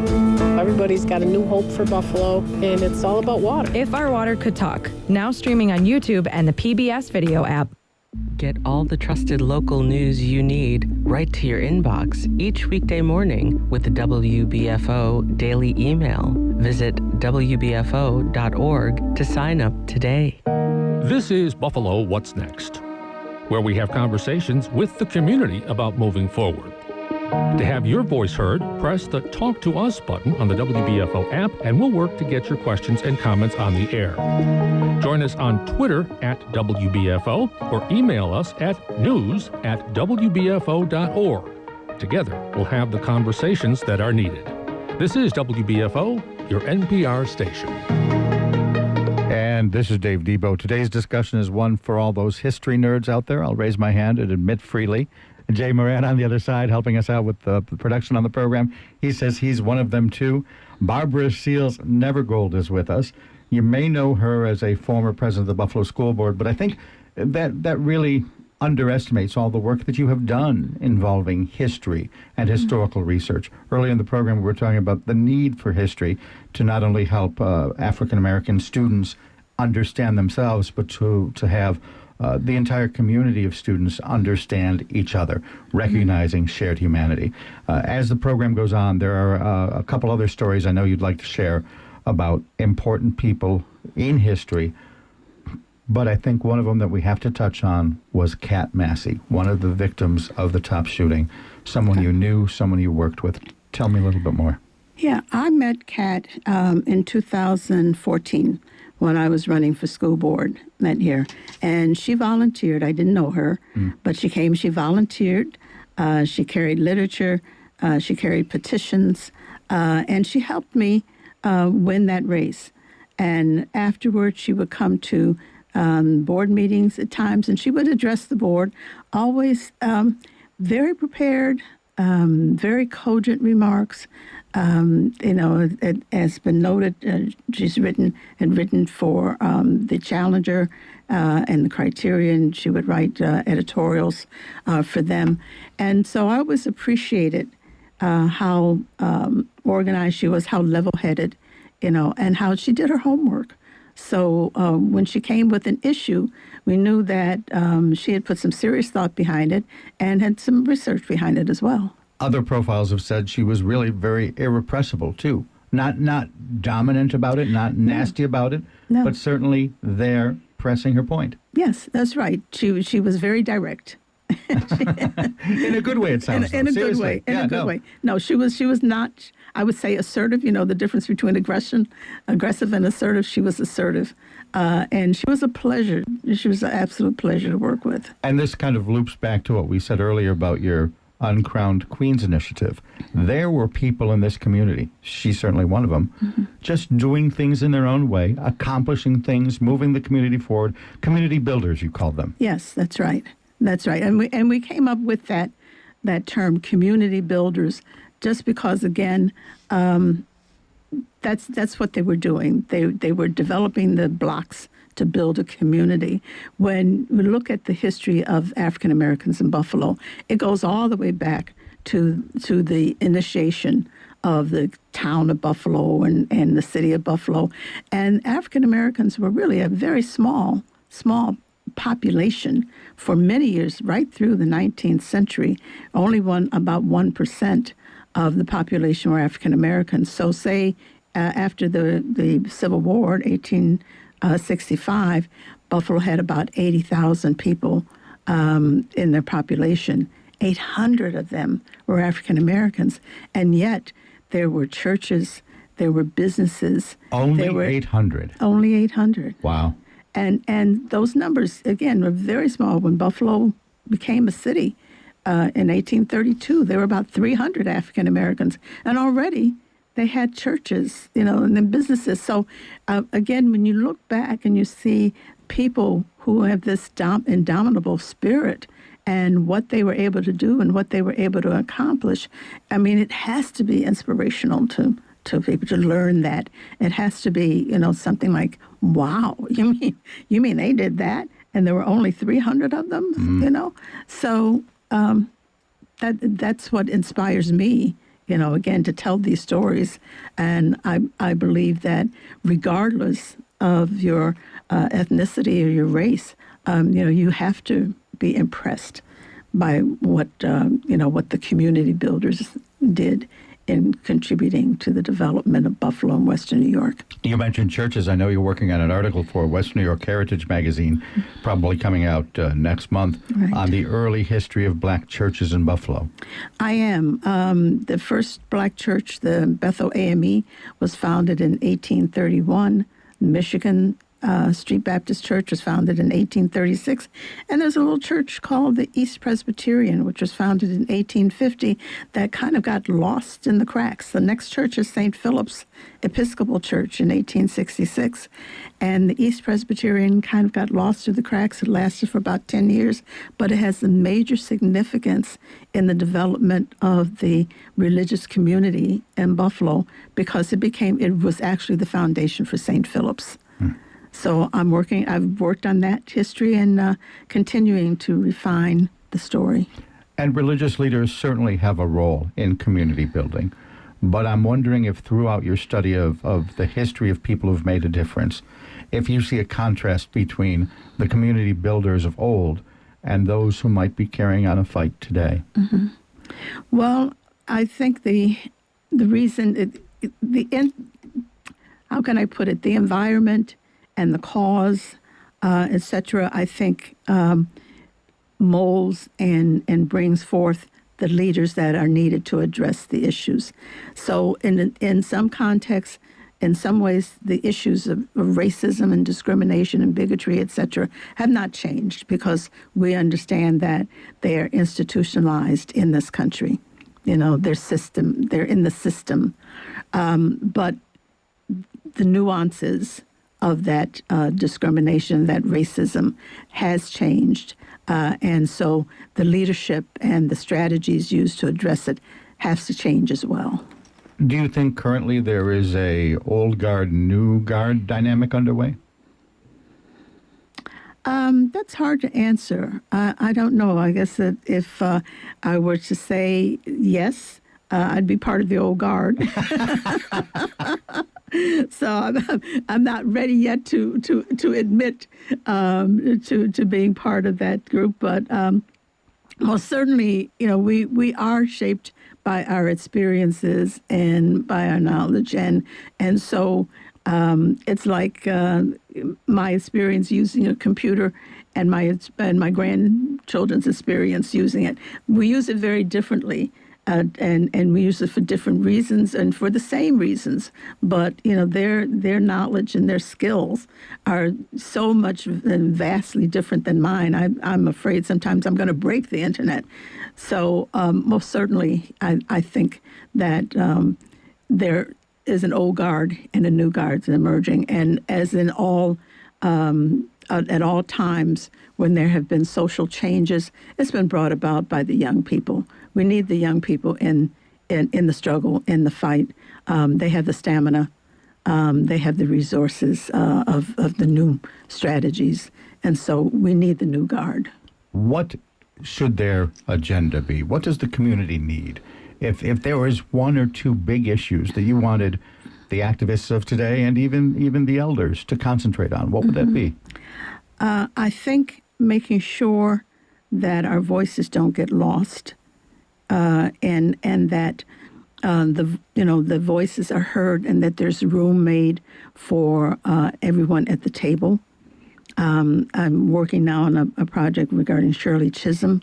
Everybody's got a new hope for Buffalo, and it's all about water. If Our Water Could Talk, now streaming on YouTube and the PBS video app. Get all the trusted local news you need right to your inbox each weekday morning with the WBFO daily email. Visit WBFO.org to sign up today. This is Buffalo What's Next, where we have conversations with the community about moving forward. To have your voice heard, press the Talk to Us button on the WBFO app, and we'll work to get your questions and comments on the air. Join us on Twitter at WBFO or email us at news@WBFO.org. Together, we'll have the conversations that are needed. This is WBFO, your NPR station. And this is Dave Debo. Today's discussion is one for all those history nerds out there. I'll raise my hand and admit freely. Jay Moran on the other side helping us out with the production on the program. He says he's one of them too. Barbara Seals Nevergold is with us. You may know her as a former president of the Buffalo School Board, but I think that really underestimates all the work that you have done involving history and historical research. Earlier in the program, we were talking about the need for history to not only help African-American students understand themselves, but to have the entire community of students understand each other, recognizing shared humanity. As the program goes on, there are a couple other stories I know you'd like to share about important people in history, but I think one of them that we have to touch on was Kat Massey, one of the victims of the top shooting, someone you knew, someone you worked with. Tell me a little bit more. Yeah, I met Kat in 2014 when I was running for school board that year. And she volunteered. I didn't know her, but she came, she volunteered. She carried literature, she carried petitions, and she helped me win that race. And afterwards, she would come to board meetings at times, and she would address the board, always very prepared, very cogent remarks. It has been noted, she's written for the Challenger and the Criterion. She would write editorials for them. And so I always appreciated how organized she was, how level-headed, and how she did her homework. So when she came with an issue, we knew that she had put some serious thought behind it and had some research behind it as well. Other profiles have said she was really very irrepressible, too. Not dominant about it, not nasty about it, but certainly there pressing her point. Yes, that's right. She was very direct. In a good way, it sounds. In a good way. In a good way. No, she was not, I would say, assertive. The difference between aggressive and assertive. She was assertive. And she was a pleasure. She was an absolute pleasure to work with. And this kind of loops back to what we said earlier about your Uncrowned Queens initiative. There were people in this community, she's certainly one of them, just doing things in their own way, accomplishing things, moving the community forward. Community builders, you called them. Yes, that's right. That's right. And we came up with that term, community builders, just because, again, that's what they were doing. They were developing the blocks to build a community. When we look at the history of African Americans in Buffalo, it goes all the way back to the initiation of the town of Buffalo and the city of Buffalo. And African Americans were really a very small population for many years, right through the 19th century. Only about 1% of the population were African Americans. So say after the Civil War, 1865, Buffalo had about 80,000 people in their population. 800 of them were African Americans, and yet there were churches, there were businesses. Only 800. Only 800. Wow. And those numbers, again, were very small. When Buffalo became a city in 1832, there were about 300 African Americans, and already they had churches, and then businesses. So, again, when you look back and you see people who have this indomitable spirit and what they were able to do and what they were able to accomplish, I mean, it has to be inspirational to people to learn that. It has to be, something like, wow, you mean they did that and there were only 300 of them, So that's what inspires me, again, to tell these stories. And I believe that regardless of your ethnicity or your race, you have to be impressed by what the community builders did in contributing to the development of Buffalo and Western New York. You mentioned churches. I know you're working on an article for Western New York Heritage Magazine, probably coming out next month, on the early history of black churches in Buffalo. I am. The first black church, the Bethel AME, was founded in 1831. Michigan Street Baptist Church was founded in 1836, and there's a little church called the East Presbyterian, which was founded in 1850, that kind of got lost in the cracks. The next church is St. Philip's Episcopal Church in 1866, and the East Presbyterian kind of got lost through the cracks. It lasted for about 10 years, but it has a major significance in the development of the religious community in Buffalo, because it was actually the foundation for St. Philip's. So I've worked on that history and continuing to refine the story. And religious leaders certainly have a role in community building. But I'm wondering if throughout your study of the history of people who've made a difference, if you see a contrast between the community builders of old and those who might be carrying on a fight today. Mm-hmm. Well, I think the reason, how can I put it, the environment and the cause, etc., I think molds and brings forth the leaders that are needed to address the issues. So in some contexts, in some ways, the issues of racism and discrimination and bigotry, etc., have not changed, because we understand that they are institutionalized in this country. They're in the system. But the nuances of that discrimination, that racism has changed. And so the leadership and the strategies used to address it has to change as well. Do you think currently there is a old guard, new guard dynamic underway? That's hard to answer. I don't know. I guess that if I were to say yes, I'd be part of the old guard. So I'm not ready yet to admit to being part of that group, but most certainly, we are shaped by our experiences and by our knowledge, and so it's like my experience using a computer and my grandchildren's experience using it. We use it very differently. And we use it for different reasons and for the same reasons. But, their knowledge and their skills are so much and vastly different than mine. I'm afraid sometimes I'm going to break the internet. So most certainly, I think that there is an old guard and a new guard emerging. And as in all at all times when there have been social changes, it's been brought about by the young people. We need the young people in the struggle, in the fight. They have the stamina. They have the resources of the new strategies. And so we need the new guard. What should their agenda be? What does the community need? If there was one or two big issues that you wanted the activists of today and even the elders to concentrate on, what would that be? I think making sure that our voices don't get lost, and that the voices are heard, and that there's room made for everyone at the table. I'm working now on a project regarding Shirley Chisholm,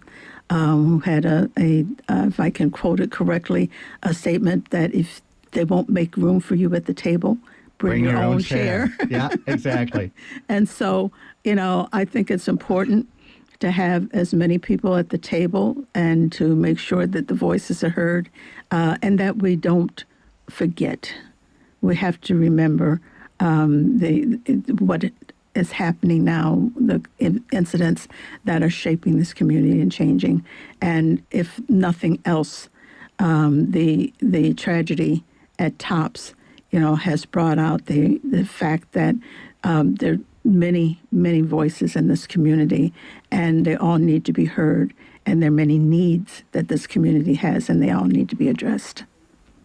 who had if I can quote it correctly, a statement that if they won't make room for you at the table, bring your own chair. Yeah, exactly. And so, I think it's important to have as many people at the table and to make sure that the voices are heard, and that we don't forget. We have to remember what is happening now, the incidents that are shaping this community and changing. And if nothing else, the tragedy at TOPS, has brought out the fact that there are many, many voices in this community, and they all need to be heard, and there are many needs that this community has, and they all need to be addressed.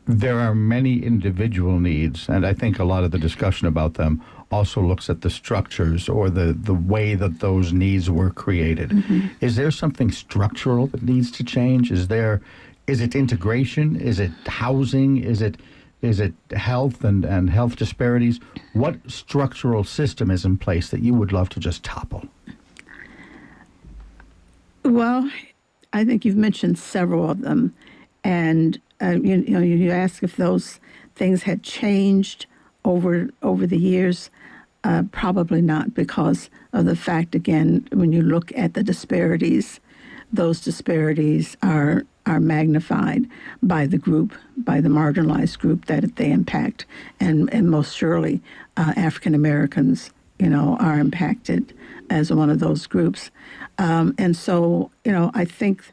There are many individual needs, and I think a lot of the discussion about them also looks at the structures or the way that those needs were created. Mm-hmm. Is there something structural that needs to change? Is it integration? Is it housing? Is it health and health disparities? What structural system is in place that you would love to just topple? Well, I think you've mentioned several of them. And, you ask if those things had changed over the years. Probably not, because of the fact, again, when you look at the disparities, those disparities are magnified by the group, by the marginalized group that they impact. And most surely African Americans, are impacted as one of those groups. And so, I think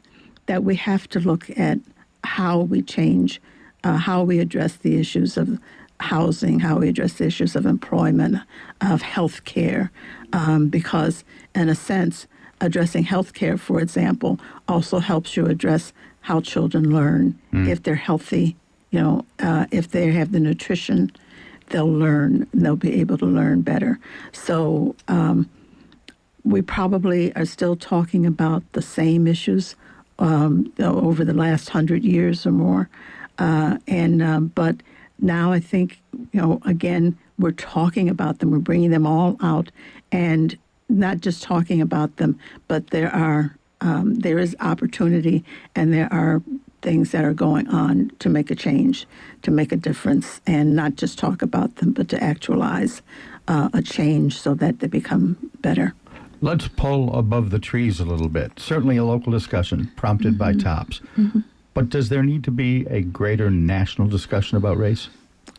that we have to look at how we change, how we address the issues of housing, how we address the issues of employment, of health care, because in a sense, addressing health care, for example, also helps you address how children learn. If they're healthy, if they have the nutrition, they'll learn, they'll be able to learn better. So we probably are still talking about the same issues over the last 100 years or more. But now I think, again, we're talking about them, we're bringing them all out, and not just talking about them, but there is opportunity, and there are things that are going on to make a change, to make a difference, and not just talk about them, but to actualize a change so that they become better. Let's pull above the trees a little bit. Certainly a local discussion prompted by TOPS. Mm-hmm. But does there need to be a greater national discussion about race?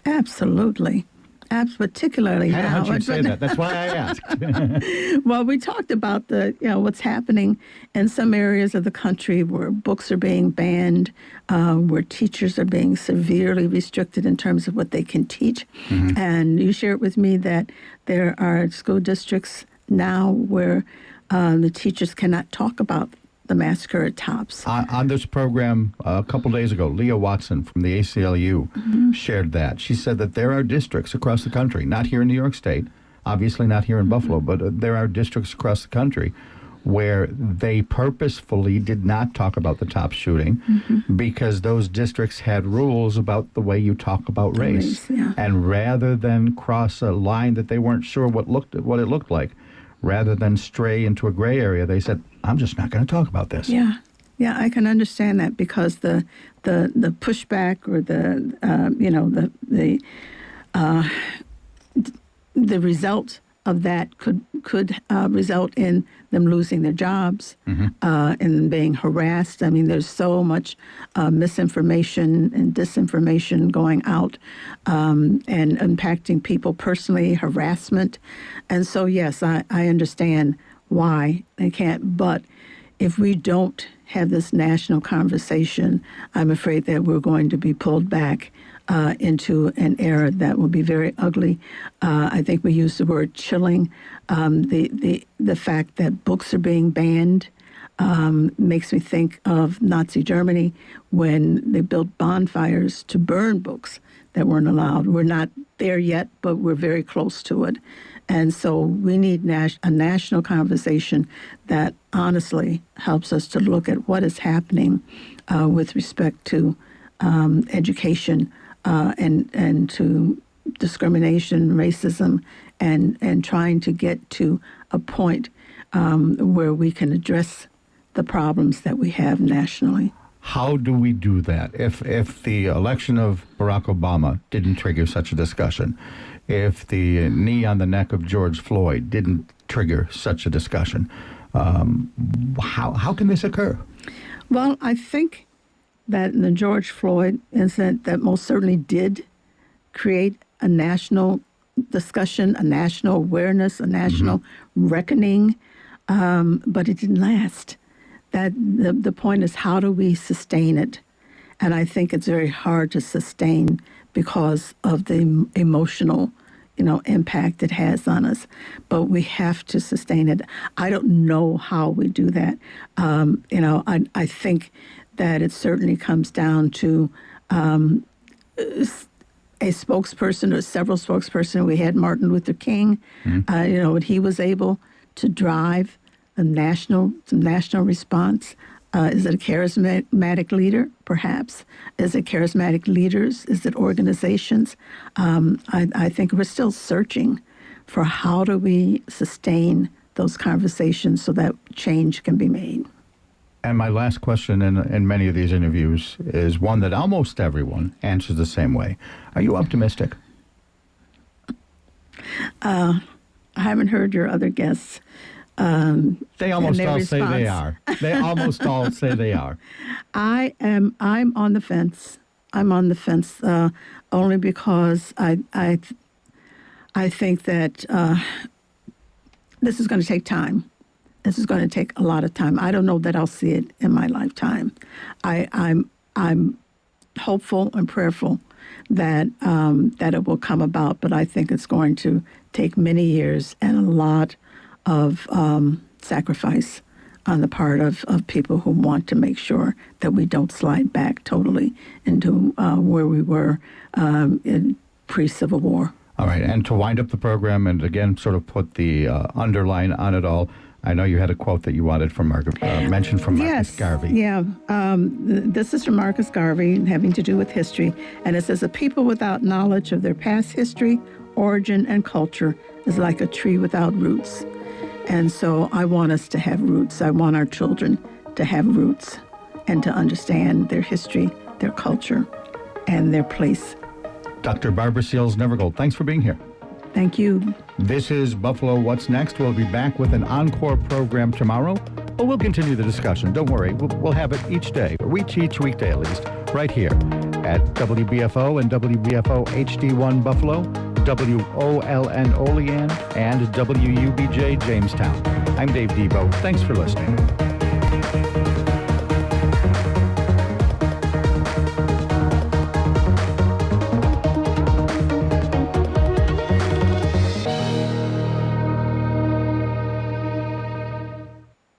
Absolutely. Particularly I now. you'd say that. That's why I asked. Well, we talked about what's happening in some areas of the country where books are being banned, where teachers are being severely restricted in terms of what they can teach. Mm-hmm. And you shared with me that there are school districts now where the teachers cannot talk about the massacre at Tops. On this program a couple days ago, Leah Watson from the ACLU shared that. She said that there are districts across the country, not here in New York State, obviously not here in Buffalo, but there are districts across the country where they purposefully did not talk about the Tops shooting because those districts had rules about the way you talk about race. Yeah. And rather than cross a line that they weren't sure what it looked like, rather than stray into a gray area, they said, I'm just not going to talk about this. Yeah, I can understand that because the pushback or the result of that could result in them losing their jobs and being harassed. I mean, there's so much misinformation and disinformation going out and impacting people personally, harassment. And so, yes, I understand why they can't. But if we don't have this national conversation, I'm afraid that we're going to be pulled back into an era that will be very ugly. I think we use the word chilling. The fact that books are being banned makes me think of Nazi Germany when they built bonfires to burn books that weren't allowed. We're not there yet, but we're very close to it. And so we need a national conversation that honestly helps us to look at what is happening with respect to education and to discrimination, racism, and trying to get to a point where we can address the problems that we have nationally. How do we do that? If the election of Barack Obama didn't trigger such a discussion, if the knee on the neck of George Floyd didn't trigger such a discussion, how can this occur? Well, I think that in the George Floyd incident, that most certainly did create a national discussion, a national awareness, a national reckoning, but it didn't last. That the point is, how do we sustain it? And I think it's very hard to sustain because of the emotional, impact it has on us. But we have to sustain it. I don't know how we do that. I think that it certainly comes down to a spokesperson or several spokespersons. We had Martin Luther King. He was able to drive some national response. Is it a charismatic leader? Perhaps. Is it charismatic leaders? Is it organizations? I think we're still searching for how do we sustain those conversations so that change can be made. And my last question in many of these interviews is one that almost everyone answers the same way. Are you optimistic? I haven't heard your other guests. They almost all say they are. They almost all say they are. I'm on the fence. I'm on the fence only because I think that this is going to take time. This is going to take a lot of time. I don't know that I'll see it in my lifetime. I'm hopeful and prayerful that it will come about, but I think it's going to take many years and a lot of sacrifice on the part of people who want to make sure that we don't slide back totally into where we were in pre-Civil War. All right, and to wind up the program and again sort of put the underline on it all, I know you had a quote that you wanted from mentioned from Marcus Garvey. Yeah, this is from Marcus Garvey having to do with history, and it says, "A people without knowledge of their past history, origin, and culture is like a tree without roots." And so I want us to have roots. I want our children to have roots and to understand their history, their culture, and their place. Dr. Barbara Seals Nevergold, thanks for being here. Thank you. This is Buffalo What's Next. We'll be back with an encore program tomorrow, but we'll continue the discussion. Don't worry, we'll have it each day, or each weekday at least, right here at WBFO and WBFO HD1 Buffalo, WOLN Olean, and WUBJ Jamestown. I'm Dave Debo. Thanks for listening.